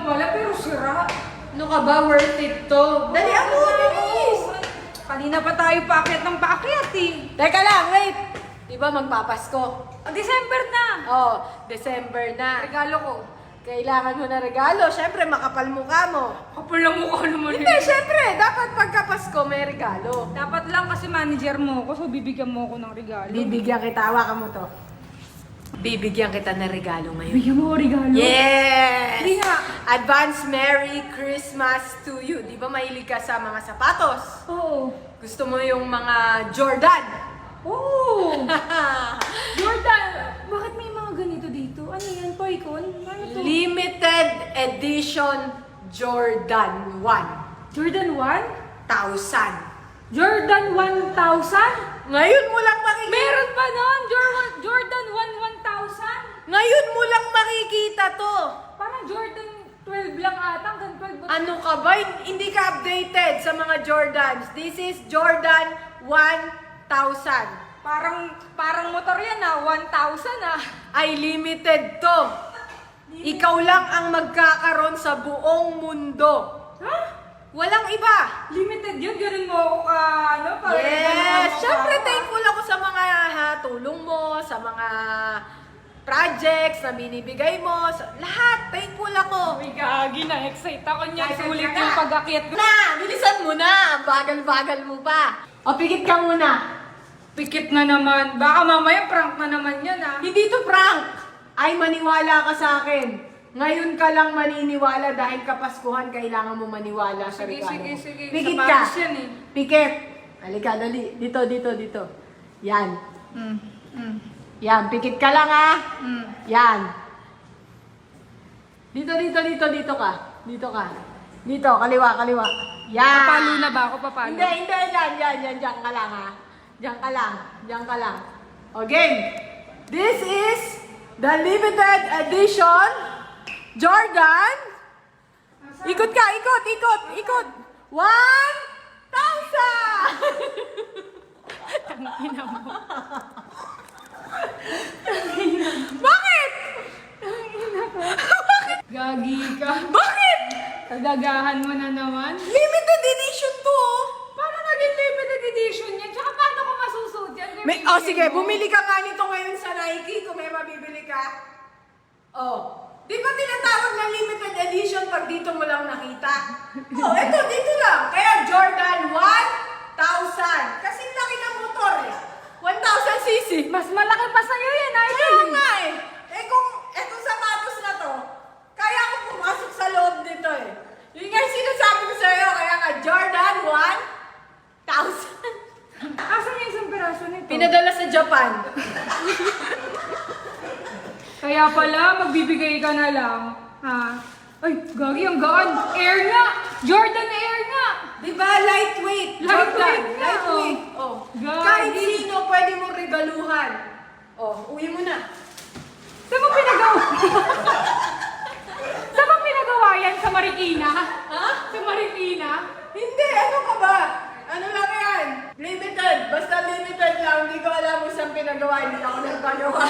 lang pala, pero sira. Ano ka ba? Worth it to. Dali ako, bilis! Kanina pa tayo paakyat ng paakyat eh. Teka lang, wait! Di ba magpapasko? December na. Oh, December na. Regalo ko. Kailangan mo na regalo. Siyempre, makapal mukha mo. Kapal na mukha naman Hindi, siyempre. Dapat pagka Pasko may regalo. Dapat lang kasi manager mo ako, so bibigyan mo ako ng regalo. Bibigyan kita. Hawakan mo to. Bibigyan kita ng regalo ngayon. Bigyan mo ako regalo? Yes! Hindi nga. Advance Merry Christmas to you. Di ba mahilig ka sa mga sapatos? Oo. Gusto mo yung mga Jordan? Oo! Jordan, bakit may mga ganito dito? Ano yan, Toy-Con? Ano to? Limited Edition Jordan 1. Jordan 1? 1,000. Jordan 1,000? Ngayon mo lang makikita. Meron pa nun? Jordan 1,000? Ngayon mo lang makikita to. Parang Jordan 12 lang ata. Hanggang 12 ba? Ano ka ba? Hindi ka updated sa mga Jordans. This is Jordan 1,000. Parang motor yan ah. 1,000 ah. Ay limited to. Ikaw lang ang magkakaroon sa buong mundo. Ha? Walang iba. Limited yun? Ganun mo ako ka, ano? Parang ganun Yes! mo Siyempre, ako. thankful ako sa mga tulong mo, sa mga projects na binibigay mo. Lahat, thankful ako. Uy, gagi na. Excite ako niya. Excited Sulit ka na. yung pag-akyat ko. Na! Bilisan mo na! Bagal-bagal mo pa. O, pikit ka muna. Pikit na naman. Baka mamaya prank na naman yan ah. Hindi to prank. Ay, maniwala ka sa akin. Ngayon ka lang maniniwala dahil kapaskuhan, kailangan mo maniwala sa Sige, regalo. sige. Pikit Sa ka. Paris yan eh. Pikit. Halika, dali. Dito. Yan. Yan, pikit ka lang ha. Yan. Dito ka. Dito ka. Dito, kaliwa. Yan. Papalo na ba ako? Papalo? Hindi, yan, diyan ka lang ha. Diyan ka lang. Okay. This is the limited edition Jordan. Ikot ka, ikot. 1,000! Tangina mo. Bakit? Gagi ka. Bakit? Kagagahan mo na naman. Limited edition to. Paano naging limited edition yan? Tsaka paano ko masusuot yan? Sige, bumili ka nga nito ngayon sa Nike kung may mabibili ka. Oh. Di ba tinatawag na limited edition pag dito mo lang nakita? Oh, eto, dito lang. Kaya Jordan 1,000. Kasi laki ng motor eh. 1,000 cc. Mas malaki pa sa'yo yan, Kaya Idol. nga eh. Eh kung etong sapatos na to, kaya ako pumasok sa loob nito eh. Yun nga yung sinasabi ko sa'yo, kaya nga Jordan 1,000. Asan yung isang piraso nito? Pinadala sa Japan. Kaya pala, magbibigay ka na lang. Ha? Ay, gagi, ang gaan. Air nga! Jordan Air nga! Diba? Lightweight. Lightweight Jordan. nga, Lightweight. Oh. Gagi. Kahit sino pwede mong regaluhan. Oh, uwi mo na. Saan mo pinagawa? Saan mo pinagawa yan? Sa Marikina? Ha? Sa Marikina? Hindi, ano ka ba? Ano lang yan? Limited. Basta limited lang. Hindi ko alam kung saan pinagawa. Hindi ako nagpagawa.